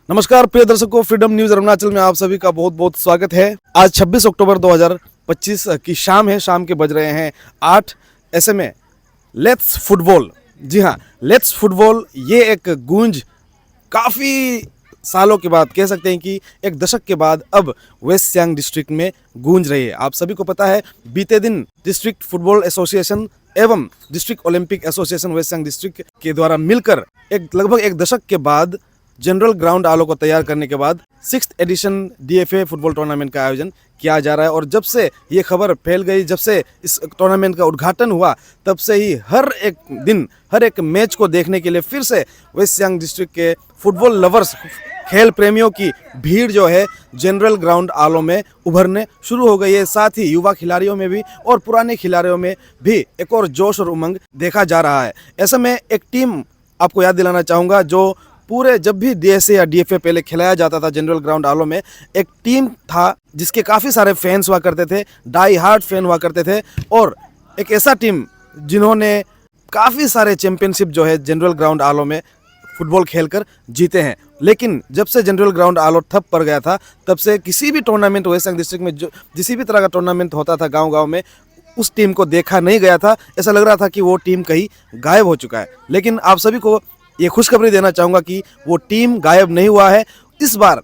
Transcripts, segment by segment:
नमस्कार प्रिय दर्शकों, फ्रीडम न्यूज अरुणाचल में आप सभी का बहुत बहुत स्वागत है। आज 26 अक्टूबर 2025 की शाम है। शाम के बज रहे हैं 8। ऐसे में लेट्स फुटबॉल, जी हाँ, लेट्स फुटबॉल ये एक गूंज काफ़ी सालों के बाद, कह सकते हैं कि एक दशक के बाद अब वेस्ट सियांग डिस्ट्रिक्ट में गूंज रही है। आप सभी को पता है, बीते दिन डिस्ट्रिक्ट फुटबॉल एसोसिएशन एवं district Olympic association West Siang district के द्वारा मिलकर लगभग एक दशक के बाद जनरल ग्राउंड आलो को तैयार करने के बाद 6th addition DFA football tournament का आयोजन किया जा रहा है। और जब से ये खबर फैल गई, जब से इस टूर्नामेंट का उद्घाटन हुआ, तब से ही हर एक दिन, हर एक मैच को देखने के लिए फिर से वेस्ट सियांग डिस्ट्रिक्ट के फुटबॉल लवर्स, खेल प्रेमियों की भीड़ जो है जनरल ग्राउंड आलो में उभरने शुरू हो गई है। साथ ही युवा खिलाड़ियों में भी और पुराने खिलाड़ियों में भी एक और जोश और उमंग देखा जा रहा है। ऐसे में एक टीम आपको याद दिलाना चाहूँगा, जो पूरे जब भी DSA या DFA पहले खिलाया जाता था जनरल ग्राउंड आलो में, एक टीम था जिसके काफ़ी सारे फैंस हुआ करते थे, डाई हार्ड फैन हुआ करते थे। और एक ऐसा टीम जिन्होंने काफ़ी सारे चैंपियनशिप जो है जनरल ग्राउंड आलो में फुटबॉल खेलकर जीते हैं। लेकिन जब से जनरल ग्राउंड आलो ठप पड़ गया था, तब से किसी भी टूर्नामेंट वेस्ट सियांग डिस्ट्रिक्ट में जो किसी भी तरह का टूर्नामेंट होता था गाँव-गाँव में, उस टीम को देखा नहीं गया था। ऐसा लग रहा था कि वो टीम कहीं गायब हो चुका है। लेकिन आप सभी को ये खुशखबरी देना चाहूँगा कि वो टीम गायब नहीं हुआ है। इस बार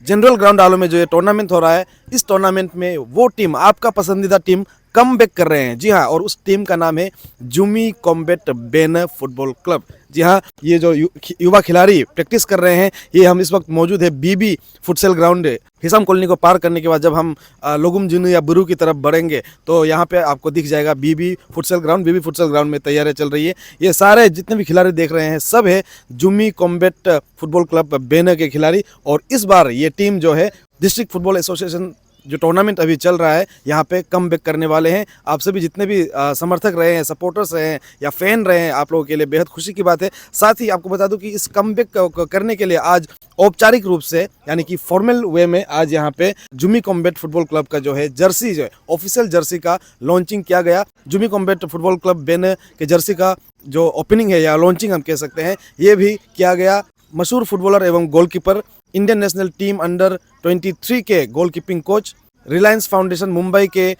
जनरल ग्राउंड आलो में जो ये टूर्नामेंट हो रहा है, इस टूर्नामेंट में वो टीम, आपका पसंदीदा टीम, कम बैक कर रहे हैं। जी हाँ, और उस टीम का नाम है जुमी कॉम्बैट बेन फुटबॉल क्लब। जी हाँ, ये जो युवा खिलाड़ी प्रैक्टिस कर रहे हैं, ये हम इस वक्त मौजूद है BB futsal ground Hisam colony को पार करने के बाद जब हम लोगुम जुनू या बुरू की तरफ बढ़ेंगे तो यहाँ पे आपको दिख जाएगा BB futsal ground. BB futsal ground में तैयारियां चल रही है। ये सारे जितने भी खिलाड़ी देख रहे हैं, सब है जुमी कॉम्बैट फुटबॉल क्लब बेन के खिलाड़ी। और इस बार ये टीम जो है डिस्ट्रिक्ट फुटबॉल एसोसिएशन जो टूर्नामेंट अभी चल रहा है, यहाँ पे कम बैक करने वाले हैं। आप सभी जितने भी समर्थक रहे हैं, सपोर्टर्स रहे हैं या फैन रहे हैं, आप लोगों के लिए बेहद खुशी की बात है। साथ ही आपको बता दूं कि इस कम बैक करने के लिए आज औपचारिक रूप से, यानी कि फॉर्मल वे में, आज यहाँ पे जुमी कॉम्बैट फुटबॉल क्लब का जो है जर्सी, जो है ऑफिशियल जर्सी का लॉन्चिंग किया गया। जुमी कॉम्बैट फुटबॉल क्लब बेन के जर्सी का जो ओपनिंग है या लॉन्चिंग हम कह सकते हैं, ये भी किया गया। मशहूर फुटबॉलर एवं goalkeeper, Indian national team under 23 के goalkeeping coach, Reliance foundation Mumbai के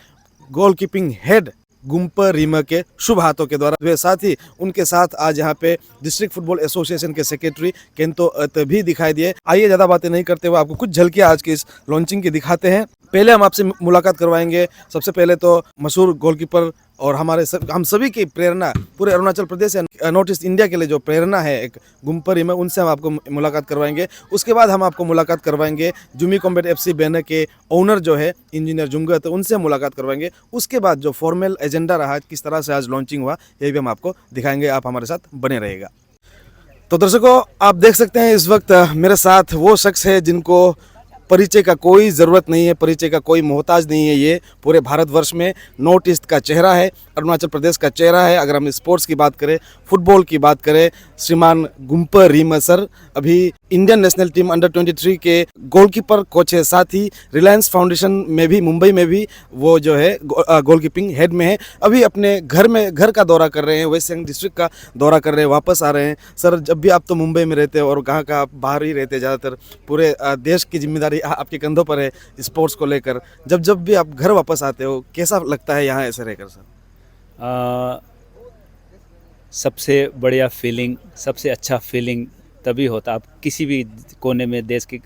गोलकीपिंग हेड गुम्पर रीमा के शुभ हाथों के द्वारा हुए। साथ ही उनके साथ आज यहाँ पे डिस्ट्रिक्ट फुटबॉल एसोसिएशन के सेक्रेटरी केंतो अत भी दिखाई दिए। आइए ज़्यादा बातें नहीं करते हुए आपको कुछ झलकियाँ आज की इस लॉन्चिंग की दिखाते हैं। पहले हम आपसे मुलाकात करवाएंगे। सबसे पहले तो मशहूर गोलकीपर और हम सभी की प्रेरणा, पूरे अरुणाचल प्रदेश या नॉर्थ ईस्ट इंडिया के लिए जो प्रेरणा है एक गुम्पर रीमा, उनसे हम आपको मुलाकात करवाएंगे। उसके बाद हम आपको मुलाकात करवाएंगे जुमी कॉम्बैट FC बेन के ओनर जो है इंजीनियर जुंगत, उनसे मुलाकात करवाएंगे। उसके बाद जो फॉर्मल एजेंडा रहा, किस तरह से आज लॉन्चिंग हुआ, ये भी हम आपको दिखाएंगे। आप हमारे साथ बने रहेगा। तो दर्शकों, आप देख सकते हैं इस वक्त मेरे साथ वो शख्स है जिनको परिचय का कोई ज़रूरत नहीं है, परिचय का कोई मोहताज नहीं है। ये पूरे भारतवर्ष में नॉर्थ ईस्ट का चेहरा है, अरुणाचल प्रदेश का चेहरा है। अगर हम स्पोर्ट्स की बात करें, फुटबॉल की बात करें, श्रीमान गुम्पर रीमा सर अभी इंडियन नेशनल टीम अंडर 23 के गोलकीपर कोच है। साथ ही रिलायंस फाउंडेशन में भी, मुंबई में भी वो जो है गोलकीपिंग हेड में है। अभी अपने घर का दौरा कर रहे हैं, वेस्ट सियांग डिस्ट्रिक्ट का दौरा कर रहे हैं, वापस आ रहे हैं। सर, जब भी आप तो मुंबई में रहते हैं और कहाँ का आप बाहर ही रहते हैं ज़्यादातर, पूरे देश की जिम्मेदारी आपके कंधों पर है स्पोर्ट्स को लेकर। जब भी आप घर वापस आते हो, कैसा लगता है यहाँ ऐसे रहकर सर? सबसे बढ़िया फीलिंग, सबसे अच्छा फीलिंग तभी होता, आप किसी भी कोने में, देश के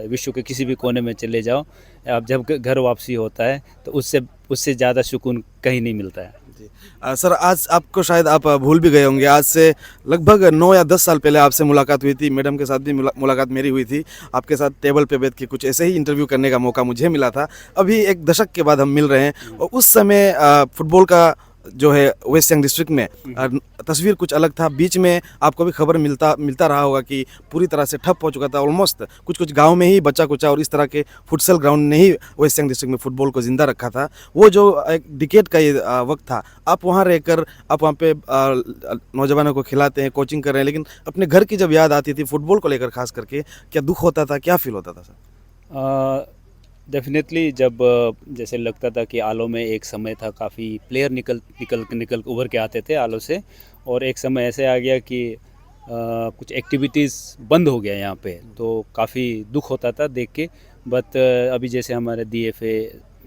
विश्व के किसी भी कोने में चले जाओ, आप जब घर वापसी होता है तो उससे ज़्यादा सुकून कहीं नहीं मिलता है। जी सर, आज आपको शायद आप भूल भी गए होंगे, आज से लगभग 9 या 10 साल पहले आपसे मुलाकात हुई थी। मैडम के साथ भी मुलाकात मेरी हुई थी। आपके साथ टेबल पे बैठ के कुछ ऐसे ही इंटरव्यू करने का मौका मुझे मिला था। अभी एक दशक के बाद हम मिल रहे हैं और उस समय फुटबॉल का जो है वेस्ट सियांग डिस्ट्रिक्ट में तस्वीर कुछ अलग था। बीच में आपको भी खबर मिलता रहा होगा कि पूरी तरह से ठप हो चुका था। ऑलमोस्ट कुछ गांव में ही बचा कुचा और इस तरह के फुटसेल ग्राउंड ने ही वेस्ट सियांग डिस्ट्रिक्ट में फुटबॉल को जिंदा रखा था। वो जो एक डिकेड का ये वक्त था, आप वहाँ रहकर आप वहाँ पे नौजवानों को खिलाते हैं, कोचिंग कर रहे हैं, लेकिन अपने घर की जब याद आती थी फुटबॉल को लेकर खास करके, क्या दुख होता था, क्या फील होता था सर? डेफिनेटली जब जैसे लगता था कि आलो में एक समय था, काफ़ी प्लेयर निकल उभर के आते थे आलो से, और एक समय ऐसे आ गया कि कुछ एक्टिविटीज़ बंद हो गया यहाँ पे, तो काफ़ी दुख होता था देख के। बट अभी जैसे हमारे DFA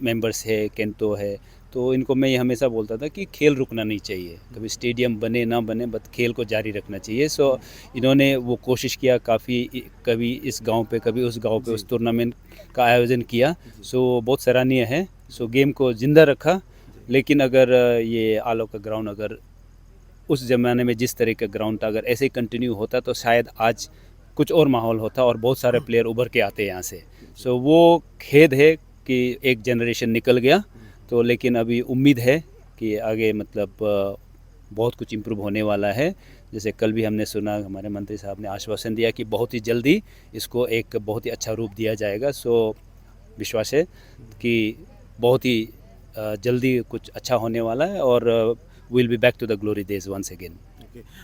मेंबर्स है, केंतो है, तो इनको मैं ये हमेशा बोलता था कि खेल रुकना नहीं चाहिए, कभी स्टेडियम बने ना बने, बट खेल को जारी रखना चाहिए। सो इन्होंने वो कोशिश किया काफ़ी, कभी इस गांव पे कभी उस गांव पे उस टूर्नामेंट का आयोजन किया। सो बहुत सराहनीय है। सो गेम को ज़िंदा रखा। लेकिन अगर ये आलो का ग्राउंड अगर उस ज़माने में जिस तरह का ग्राउंड था, अगर ऐसे ही कंटिन्यू होता तो शायद आज कुछ और माहौल होता और बहुत सारे प्लेयर उभर के आते यहाँ से। सो वो खेद है कि एक जनरेशन निकल गया, तो लेकिन अभी उम्मीद है कि आगे मतलब बहुत कुछ इम्प्रूव होने वाला है। जैसे कल भी हमने सुना, हमारे मंत्री साहब ने आश्वासन दिया कि बहुत ही जल्दी इसको एक बहुत ही अच्छा रूप दिया जाएगा। सो विश्वास है कि बहुत ही जल्दी कुछ अच्छा होने वाला है और will be back to the glory days once again.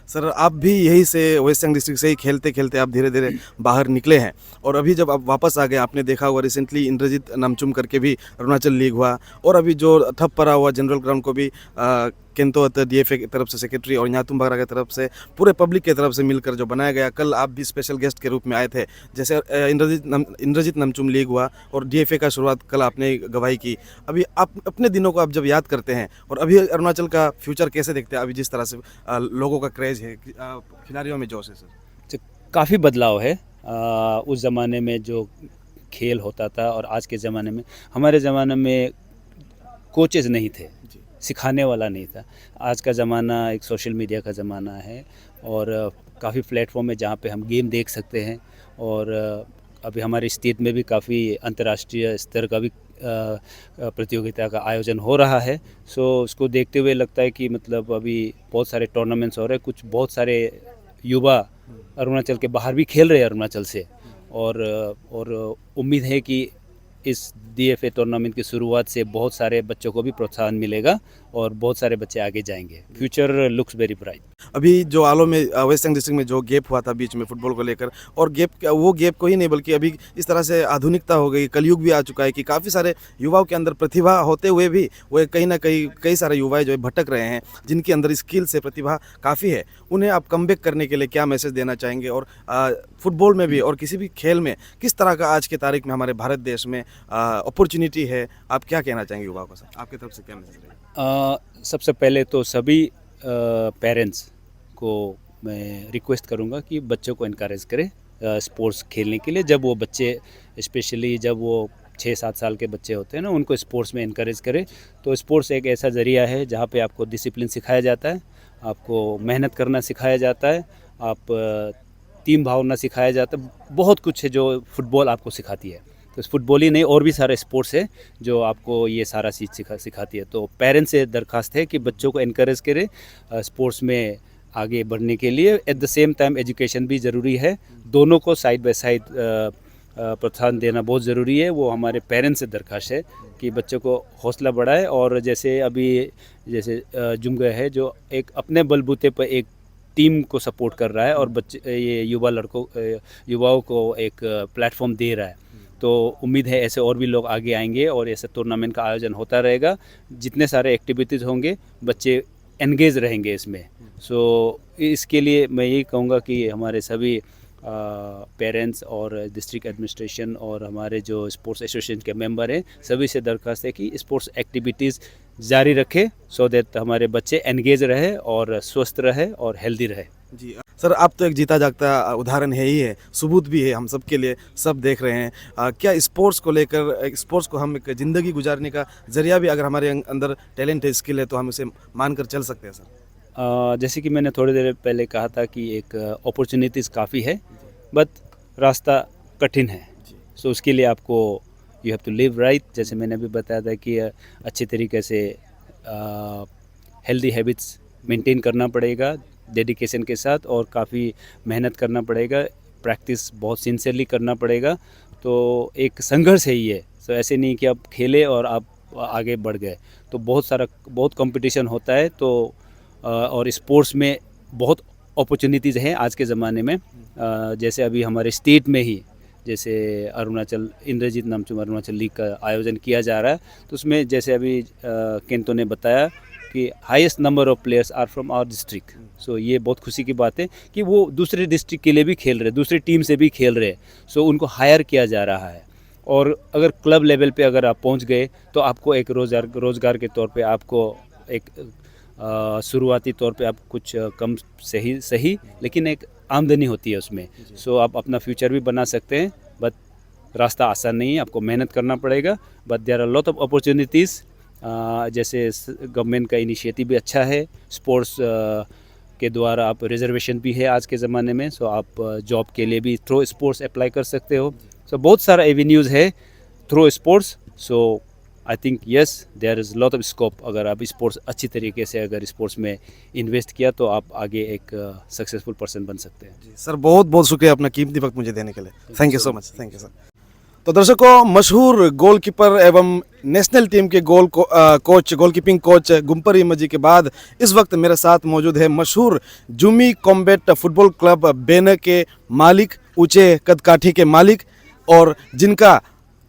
Sir, आप भी यही से वेस्ट सियांग डिस्ट्रिक्ट से ही खेलते खेलते आप धीरे धीरे बाहर निकले हैं, और अभी जब आप वापस आ गए, आपने देखा होगा रिसेंटली इंद्रजीत नामचुम करके भी अरुणाचल लीग हुआ, और अभी जो ठप पड़ा हुआ जनरल ग्राउंड को भी केंतो DFA की तरफ से सेक्रेटरी और न्यातुम बागरा की तरफ से पूरे पब्लिक की तरफ से मिलकर जो बनाया गया। कल आप भी स्पेशल गेस्ट के रूप में आए थे। जैसे इंद्रजीत नामचुम लीग हुआ और DFA का शुरुआत कल आपने गवाही की। अभी आप अपने दिनों को आप जब याद करते हैं, और अभी अरुणाचल का फ्यूचर कैसे देखते हैं, अभी जिस तरह से लोगों का क्रेज है, खिलाड़ियों में जोश है सर? काफ़ी बदलाव है। उस ज़माने में जो खेल होता था और आज के ज़माने में, हमारे ज़माने में कोचेज़ नहीं थे, सिखाने वाला नहीं था। आज का ज़माना एक सोशल मीडिया का ज़माना है और काफ़ी प्लेटफॉर्म है जहाँ पे हम गेम देख सकते हैं। और अभी हमारे स्टेट में भी काफ़ी अंतर्राष्ट्रीय स्तर का भी प्रतियोगिता का आयोजन हो रहा है। सो उसको देखते हुए लगता है कि मतलब अभी बहुत सारे टूर्नामेंट्स हो रहे हैं। कुछ बहुत सारे युवा अरुणाचल के बाहर भी खेल रहे हैं अरुणाचल से, और उम्मीद है कि इस DFA टूर्नामेंट की शुरुआत से बहुत सारे बच्चों को भी प्रोत्साहन मिलेगा और बहुत सारे बच्चे आगे जाएंगे। Future looks very bright. अभी जो आलो में वेस्ट सियांग डिस्ट्रिक्ट में जो गैप हुआ था बीच में फुटबॉल को लेकर, और वो गैप को ही नहीं बल्कि अभी इस तरह से आधुनिकता हो गई, कलयुग भी आ चुका है कि काफ़ी सारे युवाओं के अंदर प्रतिभा होते हुए भी वो कहीं ना कहीं कई सारे युवा जो है भटक रहे हैं, जिनके अंदर स्किल से प्रतिभा काफ़ी है। उन्हें आप कमबैक करने के लिए क्या मैसेज देना चाहेंगे, और फुटबॉल में भी और किसी भी खेल में किस तरह का आज की तारीख में हमारे भारत देश में अपॉर्चुनिटी है, आप क्या कहना चाहेंगे युवाओं को? सर, आपकी तरफ से क्या मैसेज रहेगा? सबसे पहले तो सभी पेरेंट्स को मैं रिक्वेस्ट करूंगा कि बच्चों को इनकरेज करें स्पोर्ट्स खेलने के लिए। जब वो बच्चे, स्पेशली जब वो 6-7 साल के बच्चे होते हैं ना, उनको स्पोर्ट्स में इनकरेज करें। तो स्पोर्ट्स एक ऐसा ज़रिया है जहाँ पे आपको डिसिप्लिन सिखाया जाता है, आपको मेहनत करना सिखाया जाता है, आप टीम भावना सिखाया जाता है। बहुत कुछ है जो फुटबॉल आपको सिखाती है। तो फुटबॉल ही नहीं, और भी सारे स्पोर्ट्स है जो आपको ये सारा चीज़ सिखाती है। तो पेरेंट्स से दरख्वास्त है कि बच्चों को इनकरेज करें स्पोर्ट्स में आगे बढ़ने के लिए। At the same time education भी ज़रूरी है। दोनों को साइड बाय साइड प्रोत्साहन देना बहुत ज़रूरी है। वो हमारे पेरेंट्स से दरख्वास्त है कि बच्चों को हौसला बढ़ाए। और जैसे अभी जैसे जुमगा है जो एक अपने बलबूते पर एक टीम को सपोर्ट कर रहा है और बच्चे ये युवाओं को एक प्लेटफॉर्म दे रहा है। तो उम्मीद है ऐसे और भी लोग आगे आएंगे और ऐसे टूर्नामेंट का आयोजन होता रहेगा। जितने सारे एक्टिविटीज़ होंगे, बच्चे एंगेज रहेंगे इसमें। सो इसके लिए मैं यही कहूँगा कि हमारे सभी पेरेंट्स और डिस्ट्रिक्ट एडमिनिस्ट्रेशन और हमारे जो स्पोर्ट्स एसोसिएशन के मेंबर हैं, सभी से दरख्वास्त है कि स्पोर्ट्स एक्टिविटीज़ जारी रखें, सो दैट हमारे बच्चे एंगेज रहे और स्वस्थ रहे और हेल्दी रहे। जी सर, आप तो एक जीता जागता उदाहरण है ही है, सबूत भी है हम सब के लिए, सब देख रहे हैं। क्या स्पोर्ट्स को लेकर, स्पोर्ट्स को हम एक ज़िंदगी गुजारने का ज़रिया भी, अगर हमारे अंदर टैलेंट है, स्किल है, तो हम उसे मानकर चल सकते हैं सर? जैसे कि मैंने थोड़ी देर पहले कहा था कि एक अपॉर्चुनिटीज़ काफ़ी है, बट रास्ता कठिन है। सो उसके लिए आपको you have to live right. जैसे मैंने अभी बताया था कि अच्छे तरीके से हेल्दी हैबिट्स मेंटेन करना पड़ेगा डेडिकेशन के साथ, और काफ़ी मेहनत करना पड़ेगा, प्रैक्टिस बहुत सिंसियरली करना पड़ेगा। तो एक संघर्ष है ये। सो ऐसे नहीं कि आप खेले और आप आगे बढ़ गए। तो बहुत कंपटीशन होता है। तो और स्पोर्ट्स में बहुत अपॉर्चुनिटीज़ हैं आज के ज़माने में। जैसे अभी हमारे स्टेट में ही जैसे अरुणाचल इंद्रजीत नामचुम अरुणाचल लीग का आयोजन किया जा रहा है। तो उसमें जैसे अभी केंतो ने बताया कि highest number of players are from our district. So ये बहुत खुशी की बात है कि वो दूसरे डिस्ट्रिक्ट के लिए भी खेल रहे, दूसरी टीम से भी खेल रहे, सो उनको हायर किया जा रहा है। और अगर क्लब लेवल पे अगर आप पहुंच गए तो आपको एक रोज़गार के तौर पे आपको एक शुरुआती तौर पे आप कुछ कम सही लेकिन एक आमदनी होती है उसमें। सो आप अपना फ्यूचर भी बना सकते हैं, बट रास्ता आसान नहीं है, आपको मेहनत करना पड़ेगा। But there are lot of opportunities, जैसे गवर्नमेंट का इनिशिएटिव भी अच्छा है, स्पोर्ट्स के द्वारा आप रिजर्वेशन भी है आज के ज़माने में, सो आप जॉब के लिए भी थ्रू स्पोर्ट्स अप्लाई कर सकते हो। सो बहुत सारा एवेन्यूज़ है through sports. So I think yes there is lot of scope. अगर आप स्पोर्ट्स अच्छी तरीके से अगर स्पोर्ट्स में इन्वेस्ट किया तो आप आगे एक सक्सेसफुल पर्सन बन सकते हैं। जी सर, बहुत बहुत शुक्रिया अपना कीमती वक्त मुझे देने के लिए। Thank you so much. Thank you sir. तो दर्शकों, मशहूर गोलकीपर एवं नेशनल टीम के गोलकीपिंग कोच गुम्पर इमजी के बाद इस वक्त मेरे साथ मौजूद है मशहूर जुमी कॉम्बैट फुटबॉल क्लब बेना के मालिक, ऊंचे कदकाठी के मालिक, और जिनका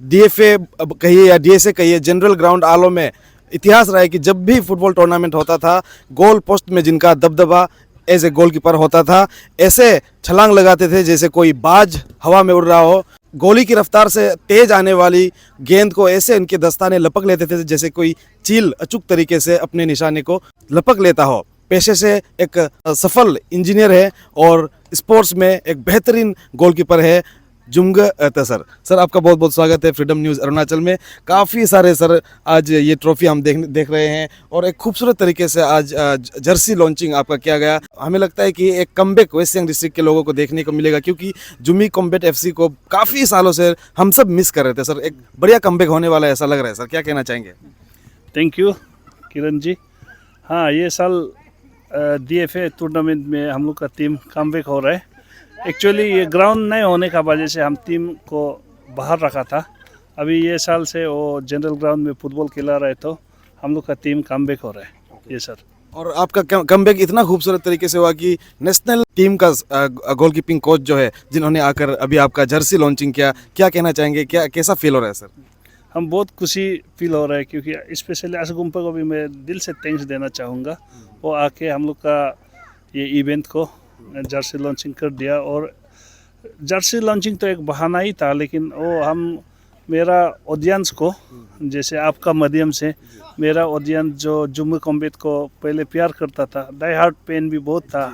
डीएफए कहिए या डीएसए कहिए, जनरल ग्राउंड आलो में इतिहास रहा है कि जब भी फुटबॉल टूर्नामेंट होता था, गोल पोस्ट में जिनका दबदबा एज ए गोलकीपर होता था, ऐसे छलांग लगाते थे जैसे कोई बाज हवा में उड़ रहा हो। गोली की रफ्तार से तेज आने वाली गेंद को ऐसे इनके दस्ताने लपक लेते थे जैसे कोई चील अचूक तरीके से अपने निशाने को लपक लेता हो। पेशे से एक सफल इंजीनियर है और स्पोर्ट्स में एक बेहतरीन गोलकीपर है जुमग सर आपका बहुत बहुत स्वागत है फ्रीडम न्यूज़ अरुणाचल में। काफ़ी सारे सर आज ये ट्रॉफी हम देख रहे हैं और एक खूबसूरत तरीके से आज जर्सी लॉन्चिंग आपका किया गया। हमें लगता है कि एक कमबैक वेस्ट सियांग डिस्ट्रिक्ट के लोगों को देखने को मिलेगा, क्योंकि जुमी कॉम्बैट एफसी को काफ़ी सालों से हम सब मिस कर रहे थे। सर एक बढ़िया कमबैक होने वाला है ऐसा लग रहा है। सर क्या कहना चाहेंगे? Thank you Kiran ji. हाँ, ये साल डीएफए टूर्नामेंट में हम लोग का टीम कमबैक हो रहा है। एक्चुअली ये ग्राउंड नहीं होने का वजह से हम टीम को बाहर रखा था। अभी ये साल से वो जनरल ग्राउंड में फुटबॉल खिला रहे तो हम लोग का टीम कमबैक हो रहा है। ये सर, और आपका कमबैक इतना खूबसूरत तरीके से हुआ कि नेशनल टीम का गोलकीपिंग कोच जो है जिन्होंने आकर अभी आपका जर्सी लॉन्चिंग किया, क्या कहना चाहेंगे? क्या कैसा फील हो रहा है सर? हम बहुत खुशी फील हो रहा है, क्योंकि स्पेशली आसगुम्पा को भी मैं दिल से थैंक्स देना चाहूँगा। वो आके हम लोग का ये इवेंट को जर्सी लॉन्चिंग कर दिया। और जर्सी लॉन्चिंग तो एक बहाना ही था, लेकिन वो हम मेरा ऑडियंस को, जैसे आपका माध्यम से मेरा ऑडियंस जो जुम्मू कॉम्बैट को पहले प्यार करता था, डाई हार्ट पेन भी बहुत था,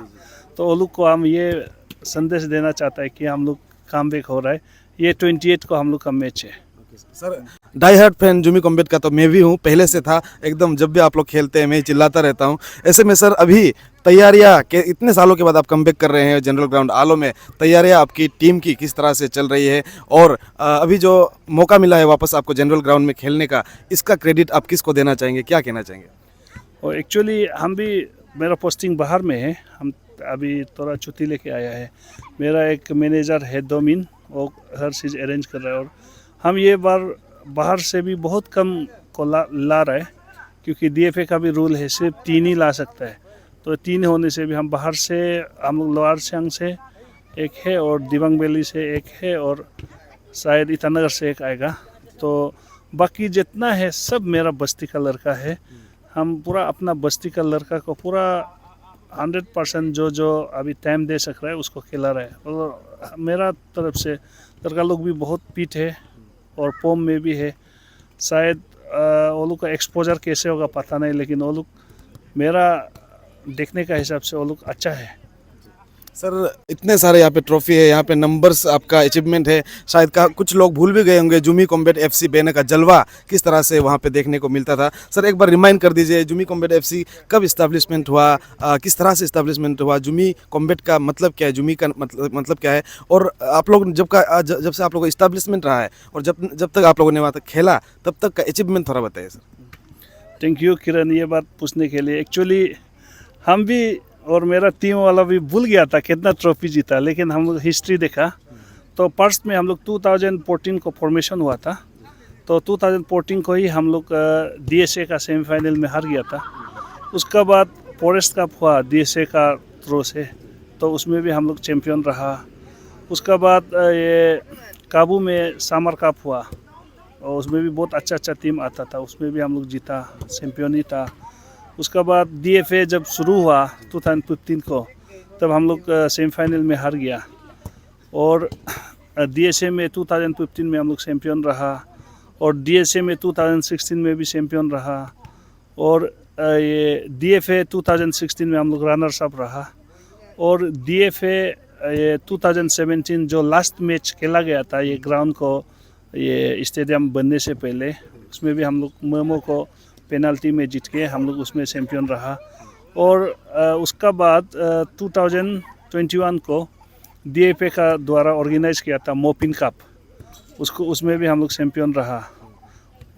तो वो लोग को हम ये संदेश देना चाहता है कि हम लोग कमबैक हो रहा है। ये 28 को हम लोग का मैच है। Sir die hard fan Jumi combat का तो मैं भी हूँ, पहले से था एकदम। जब भी आप लोग खेलते हैं मैं चिल्लाता रहता हूँ। ऐसे में सर अभी तैयारियाँ के इतने सालों के बाद आप कमबैक कर रहे हैं जनरल ग्राउंड आलो में, तैयारियाँ आपकी टीम की किस तरह से चल रही है? और अभी जो मौका मिला है वापस आपको जनरल ग्राउंड में खेलने का, इसका क्रेडिट आप किसको देना चाहेंगे, क्या कहना चाहेंगे? और एक्चुअली हम भी, मेरा पोस्टिंग बाहर में है, हम अभी थोड़ा छुट्टी लेके आया है। मेरा एक मैनेजर है डोमिन, वो हर चीज़ अरेंज कर रहा है। और हम ये बार बाहर से भी बहुत कम को ला रहा है, क्योंकि डीएफए का भी रूल है सिर्फ 3 ही ला सकता है। तो 3 होने से भी हम बाहर से, हम लोग लोअर सियांग से एक है और दिबांग वैली से एक है और शायद ईटानगर से एक आएगा। तो बाकी जितना है सब मेरा बस्ती का लड़का है। हम पूरा अपना बस्ती का लड़का को पूरा 100% जो अभी टाइम दे सक रहा है उसको खिला रहा है। और मेरा तरफ से लड़का लोग भी बहुत पीठ है और पोम में भी है। शायद वो लोग का एक्सपोजर कैसे होगा पता नहीं, लेकिन वो लोग मेरा देखने का हिसाब से वो लोग अच्छा है। सर इतने सारे यहाँ पे ट्रॉफी है, यहाँ पे नंबर्स आपका अचीवमेंट है, शायद कुछ लोग भूल भी गए होंगे जुमी कॉम्बैट एफसी बेना का जलवा किस तरह से वहाँ पे देखने को मिलता था। सर एक बार रिमाइंड कर दीजिए, जुमी कॉम्बैट एफसी कब इस्टेब्लिशमेंट हुआ, किस तरह से इस्टेब्लिशमेंट हुआ, जुमी कॉम्बैट का मतलब क्या है, जुमी का मतलब क्या है, और आप लोग जब से आप लोग का इस्टेब्लिशमेंट रहा है और जब तक आप लोगों ने वहाँ तक खेला तब तक का अचीवमेंट थोड़ा बताइए सर। थैंक यू किरण, ये बात पूछने के लिए। एक्चुअली हम भी और मेरा टीम वाला भी भूल गया था कितना ट्रॉफी जीता, लेकिन हम लोग हिस्ट्री देखा तो फर्स्ट में हम लोग 2014 को फॉर्मेशन हुआ था। तो 2014 को ही हम लोग डीएसए का सेमीफाइनल में हार गया था। उसका बाद फॉरेस्ट कप हुआ डीएसए का थ्रो से, तो उसमें भी हम लोग चैम्पियन रहा। उसका बाद ये काबू में समर कप हुआ और उसमें भी बहुत अच्छा टीम आता था, उसमें भी हम लोग जीता, चैम्पियन ही था। उसका बाद DFA जब शुरू हुआ 2015 को, तब हम लोग सेमीफाइनल में हार गया। और DSA में 2015 में हम लोग चैम्पियन रहा, और DSA में 2016 में भी चैम्पियन रहा, और ये DFA 2016 में हम लोग रनर्स अप रहा, और DFA ये 2017 जो लास्ट मैच खेला गया था ये ग्राउंड को ये स्टेडियम बनने से पहले, उसमें भी हम लोग मोमो को पेनल्टी में जीत के हम लोग उसमें चैम्पियन रहा। और उसका बाद 2021 को DFA का द्वारा ऑर्गेनाइज किया था मोपिन कप, उसमें भी हम लोग चैम्पियन रहा।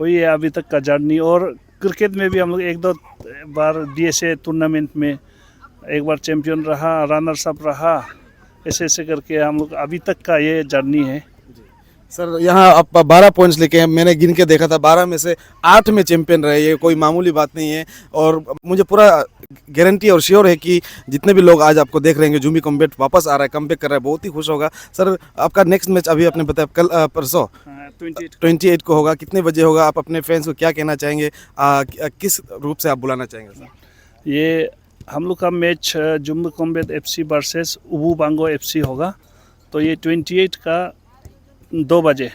वही है अभी तक का जर्नी। और क्रिकेट में भी हम लोग 1-2 बार DSA टूर्नामेंट में एक बार चैम्पियन रहा, रनर्स अप रहा, ऐसे ऐसे करके हम लोग अभी तक का ये जर्नी है। सर यहाँ आप 12 पॉइंट्स लेके हैं, मैंने गिन के देखा था 12 में से 8 में चैंपियन रहे, ये कोई मामूली बात नहीं है। और मुझे पूरा गारंटी और श्योर है कि जितने भी लोग आज आपको देख रहे हैं, जूमी कॉम्बैट वापस आ रहा है, कमबैक कर रहा है, बहुत ही खुश होगा। सर आपका नेक्स्ट मैच अभी आपने बताया कल परसों 28 को होगा, कितने बजे होगा? आप अपने फैंस को क्या कहना चाहेंगे, किस रूप से आप बुलाना चाहेंगे सर? ये हम लोग का match Jumi combat FC versus Ubu Bango FC होगा। तो ये 28 का 2 बजे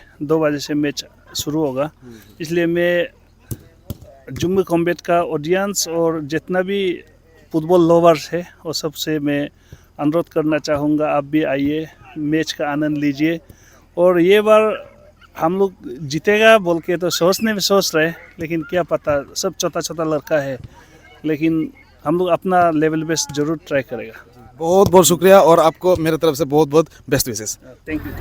से मैच शुरू होगा। इसलिए मैं जूमी कॉम्बैट का ऑडियंस और जितना भी फुटबॉल लवर्स है वो सबसे मैं अनुरोध करना चाहूँगा, आप भी आइए, मैच का आनंद लीजिए। और ये बार हम लोग जीतेगा बोल के तो सोचने में सोच रहे, लेकिन क्या पता, सब छोटा छोटा लड़का है, लेकिन हम लोग अपना लेवल बेस्ट जरूर ट्राई करेगा। बहुत बहुत शुक्रिया और आपको मेरे तरफ से बहुत बहुत बेस्ट विशेष। Thank you.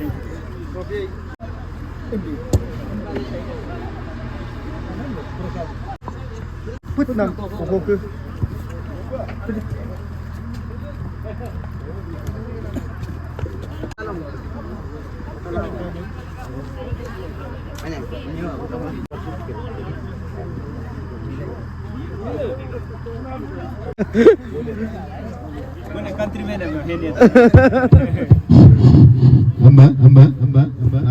hamba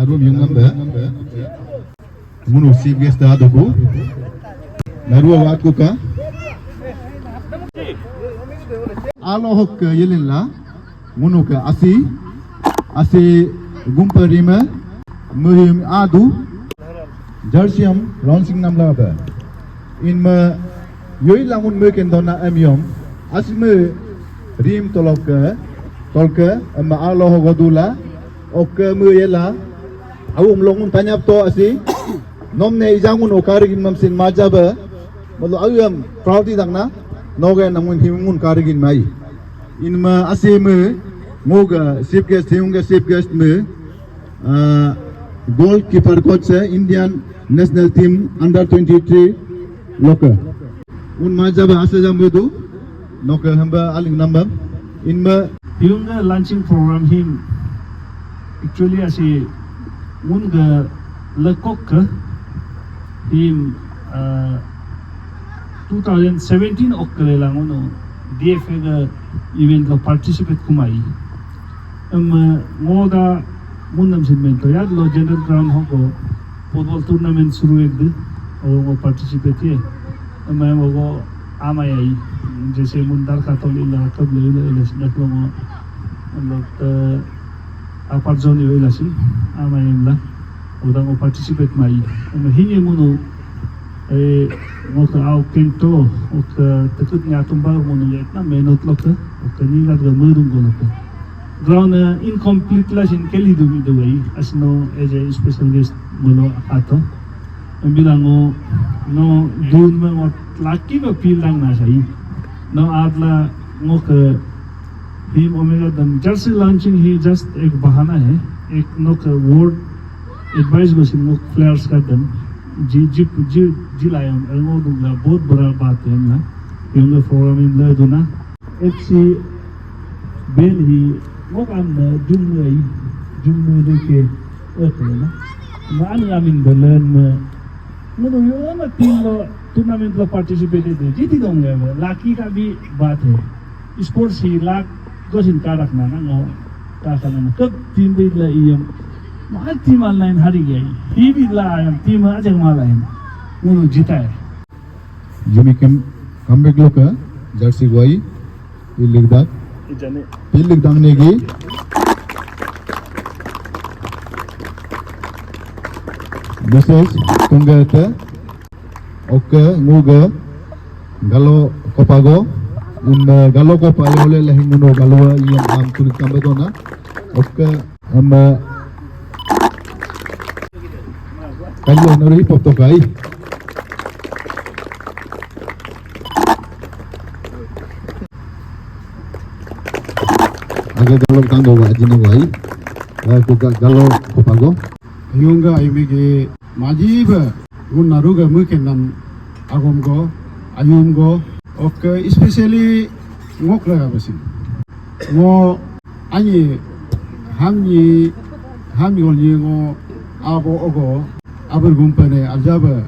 arum yung hamba munu sib gesta aduku narua wat ko ka alohok yelinla munu ka asi gumparima muhim adu jarsiam ronsing namla ba inma yoi langun me kendona amyom asme rim tolka amma aloh godula ok muyela awum longun tanyap to asi nomne ijangun okarigin mamsin majaba malu ayam proudi dangna noga namun himun karigin mai inma asi me moga sip guest me goalkeeper coach Indian national team under 23 loka un majaba asa jambedu noka hamba aling number inma yung launching program him actually asi munga lekok him 2017 okkale langono DFA ga event lo participate kumai moda munam simento ya lo general ground hogo football tournament suru ekdu और participate ye मैं वो आमाई जैसे मुंदार का तो लीला कब लीला Singapore में मतलब apart zone yo ilasin Amai इमला उधर वो participate माई मैं हिंगे मुनो वो का आउ केंटो वो का तकुत न्यातुम्बा मुनो ये इतना मेहनत लगता वो का नीला का मरुंग को लगता ground incomplete ला सिंह के लिए दूमी दूँगी असनो as a special guest मुनो आता bilang no dun में वो laki में feel lang ना सही no आदला वो के team ओमेगा दम jersey launching ही just एक बहाना है एक नो के word advice बस नो players का दम जी लायम वो दूँगा बहुत बड़ा बात है ना क्योंकि forum इन ले दूना FC बेल ही वो काम ना जुम्मे देखे ना मान यामिन बलन में मुझे ये ना टीम लो टूर्नामेंट लो पार्टिसिपेट है जीती दोंगे वो लाकी का भी बात है स्पोर्ट्स ही लाक को चिंता रखना ना नो ताकना ना कब टीम भी ला ये मार टीम ऑनलाइन हारी गई ही भी ला टीम आज माला है मुझे जीता है Jumikim comeback loka jersey goi pilik dak Ijane. pilik dang negi Mrs. Tunggata Oke nguga galo kopago galo kopa ole lehinguno galo yang am tulik tambadona oke kali nori potokai aga galo tango wa jino wai ko galo kopago Yunga ayumige majiba naruga mukenam agomgo ayumgo ok especially ngok laga basin ngo ani hamni olni ngo abo ogo aber gumpane aljaba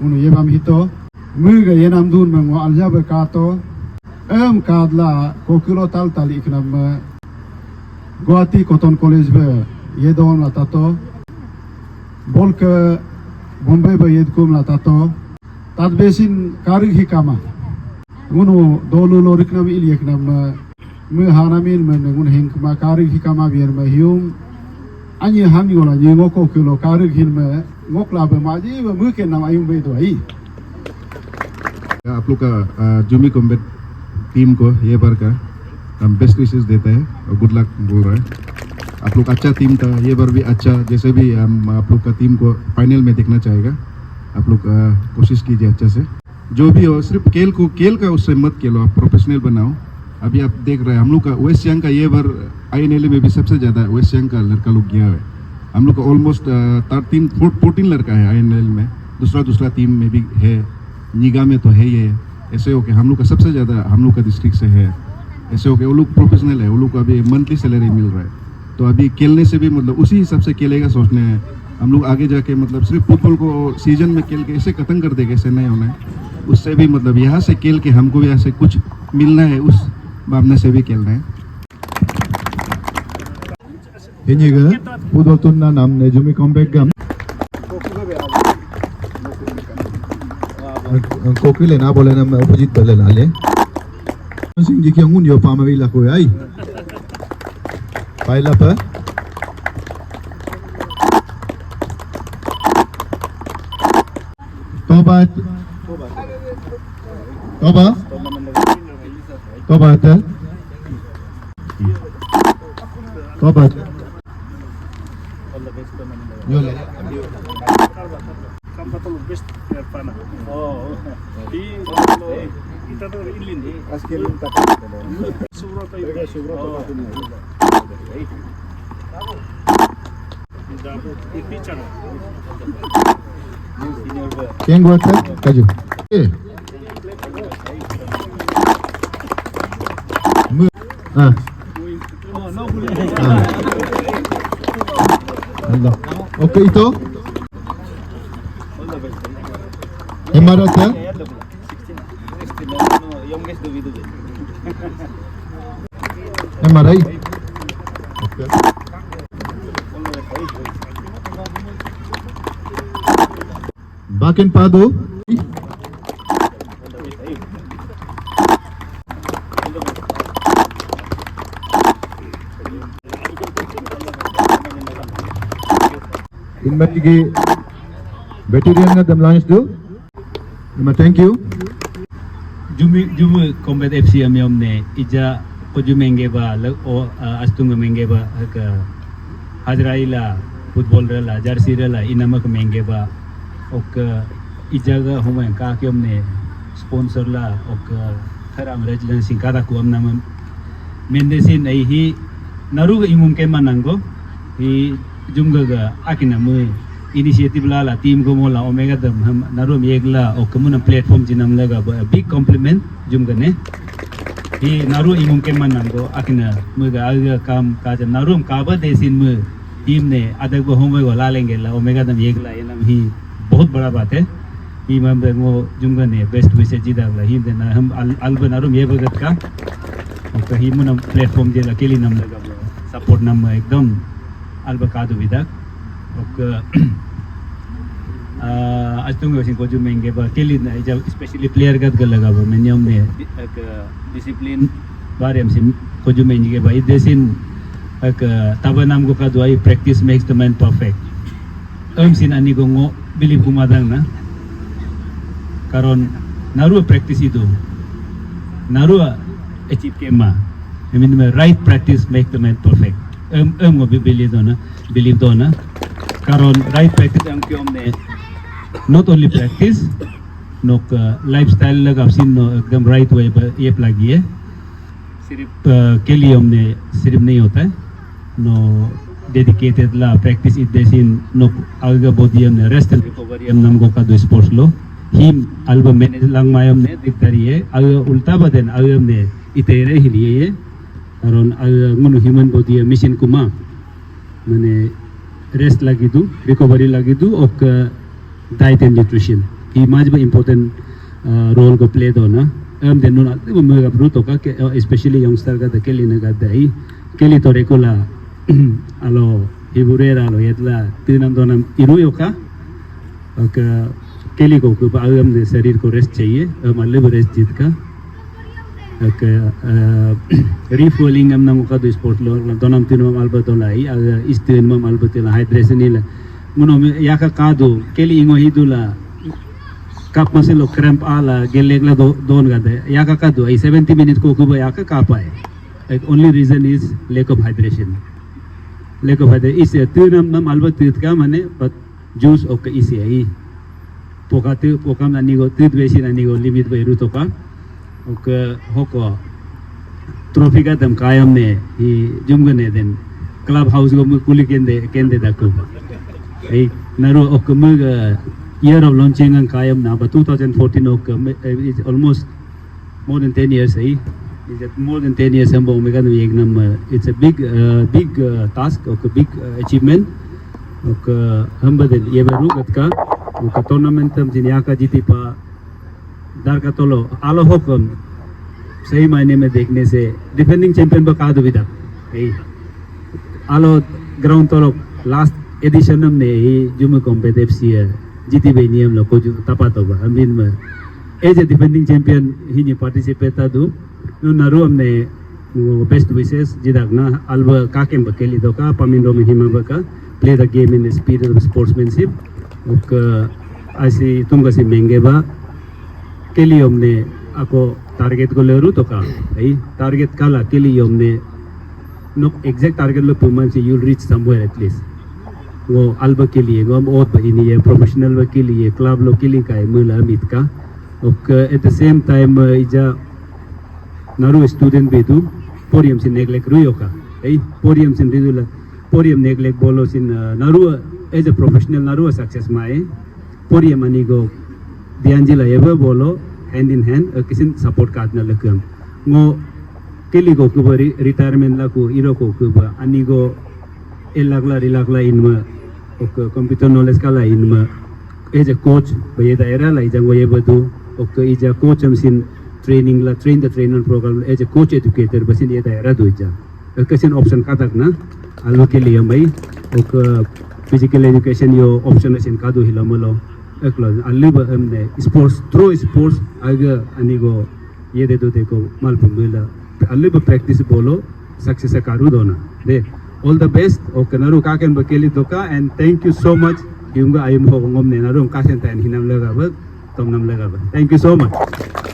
unu yebam hito muga yenam dun mango aljaba kato kadla kokilo tal iknam Guwahati Cotton College be yedon la tato bolka Bombay ba yedkum la tato tat besin karig hikama ngunu dolu loriknam ilyeknam me hanamin men ngun henkma karig hikama biar ma hium ani hami gola ni ngoko kilo karig hilme ngokla be maji ba muke nam ayum be doi आप लोग का जूमी combat team को ये बार का हम best wishes देते हैं और गुड लक बोल रहे हैं आप लोग अच्छा टीम था ये बार भी अच्छा जैसे भी हम आप लोग का टीम को फाइनल में देखना चाहेगा आप लोग कोशिश कीजिए अच्छा से जो भी हो सिर्फ खेल का उससे मत खेलो आप प्रोफेशनल बनाओ अभी आप देख रहे हैं हम लोग का वेस्ट सियांग का ये बार INL में भी सबसे ज़्यादा वेस्ट सियांग का लड़का लोग गया है हम लोग का ऑलमोस्ट 14 लड़का है INL में दूसरा टीम में भी है निगाह में तो है ही है ऐसे हो के हम लोग का सबसे ज़्यादा हम लोग का डिस्ट्रिक्ट से है ऐसे हो के वो लोग प्रोफेशनल है वो लोग को अभी मंथली सैलरी मिल रहा है तो अभी खेलने से भी मतलब उसी हिसाब से खेलेगा सोचने हैं हम लोग आगे जाके मतलब सिर्फ फुटबॉल को सीजन में खेल के ऐसे खत्म कर देंगे ऐसे नहीं होना है उससे भी मतलब यहाँ से खेल के हमको भी यहाँ से कुछ मिलना है उस भावना से भी खेलना है फुटबॉल टूर्ना नाम ने जुमी कॉम्बैक गम कोकिले ना बोले ना अपोजिट बोले ना ले सिंह जी की अंगुन यो पामा भी लको आई पाइला पर तोबा यो ले Kampatul best player pana. Di kita tuh ilin. askelin kata Subrata itu. Ini cara. Yang gua cek kaju Allah oke itu Emarat ya MRI oke Bakin Padu इनमें की वेटेरियन का दमलांच दो thank you Jumu Combat FC amyomne ija kojumenge ba o astunga menge ba ka hajraila football rela jersey rela inamak menge ba ok ijaga huma ka kyomne sponsor la ok tharam rajlan singkara ku amna mendesin ai hi naru imum ke manango hi jumga ga akina mu initiative la team ko mola omega dam ham narum yegla o communal platform jinam laga big compliment jumga ne hi naru imum ke manango akina muga aga kam ka narum ka ba desin mu team ने अदक को होमे वाला लेंगे ला omega दम येगला ये नाम ही बहुत बड़ा बात है ही मैं वो जुंगा ने बेस्ट विशेष जीता ला ही देना हम अल्बन आरुम ये बगत का तो ही मुना प्लेटफॉर्म जे लकेली नाम लगा सपोर्ट नाम एकदम अल्बा कादु विदा और atung sin ko jumeng ge ba keli na jab especially player gat gal laga ba men yom ne ek discipline barem sin ko jumeng ge ba idesin ek tabanam go ka duai practice makes the man perfect sin ani go ngo believe kumadang na karon naru practice itu naru achieve kema I mean right practice make the man perfect go believe dona karon right practice ang kyom ne not only practice nok lifestyle lagap sin no एकदम right way पर ये लगी है सिर्फ के लिए हमने सिर्फ नहीं होता है no dedicated la practice it desin no alga body हमने rest and recovery हम नाम को का दो sports लो him alba manage lang mayam ने दिखतारी है अगर उल्टा बदन अगर हमने इतेरे ही लिए है karon munu human body mission kuma mane rest lagi tu recovery lagi tu ok diet and nutrition he much important role go play do na den nun ate mo ga bruto ka especially youngster ga keli na ga dai keli to recola alo iburera lo yetla tinam donam iruyo ka ok keli को हमने शरीर को rest चाहिए मतलब rest जीत का refueling am nang ka do sport lo donam tino malba dolai istin ma malba tila hydration ila muno yaka kadu keli ingo hidula kap masilo cramp ala gelegla don gade yaka kadu ai 70 minutes ko kuba yaka kapai only reason is lack of hydration is tinam ma malba tit ka mane but juice ok isi ai pokam nani go tit besi nani go limit ba iru to ka ok hoko trophy ka dam kayam ne hi jumgane den club house go kuli kende dakku ei naru ok mug year of launching ang kayam na ba 2014 ok is almost more than 10 years is it more than 10 years ambo mega no yegnam it's a big task ok big achievement ok hamba den yebaru gatka ok tournament tam jinya ka jiti pa दार का तो लो आलो होकम सही मायने में देखने से defending champion बका दो विदा आलो ग्राउंड तो लो लास्ट एडिशन हमने ही जुमे कॉम्पिटिटिव सी है जीती भाई नियम लो को जो तपा तो बा अमीन में एज ए डिफेंडिंग चैंपियन ही ने पार्टिसिपेट था दो नो नारू हमने बेस्ट विशेष जिदाक ना अल्बा काकेम बकेली दो का पमिंदो में हिमा बका play the game in the spirit of sportsmanship और ऐसी तुम कैसे महंगे बा के लिए हमने आपको टारगेट को ले रू तो का भाई टारगेट काला के लिए हमने नो एग्जैक्ट टारगेट लो पुमन से यू रीच समवेयर एटलीस्ट वो अल्बा के लिए वो और बहिनी है प्रोफेशनल व के लिए क्लब लो के लिए का है मुला अमित का और एट द सेम टाइम इजा नारू स्टूडेंट भी तू पोरियम से नेगलेक्ट रुयो का भाई पोरियम से रिजुला पोरियम नेगलेक्ट बोलो सिन नारू as a professional Naru success माए पोरियम अनि go Dianjila ever bolo hand in hand किसी support काटना लगम वो केली को कुबरी retirement ला को इरो को कुबा अनि को रिलागला इनमें ओके computer knowledge का ला इनमें एज a coach बये दायरा ला इजांगो ये बदु ओके इजा coach हम सिन training ला train the trainer program as a coach educator बसिन ये दायरा दो इजा किसी option काटक ना आलो के लिए भाई ओके physical education यो option सिन कादो हिलामलो eklo aliba amne sports through sports aga anigo ye de do देखो malpumila aliba practice bolo success karu dona de all the best okay naru ka ken bakeli doka and thank you so much yunga ayum ho ngom ne naru ka sen tan hinam laga ba tom nam laga ba thank you so much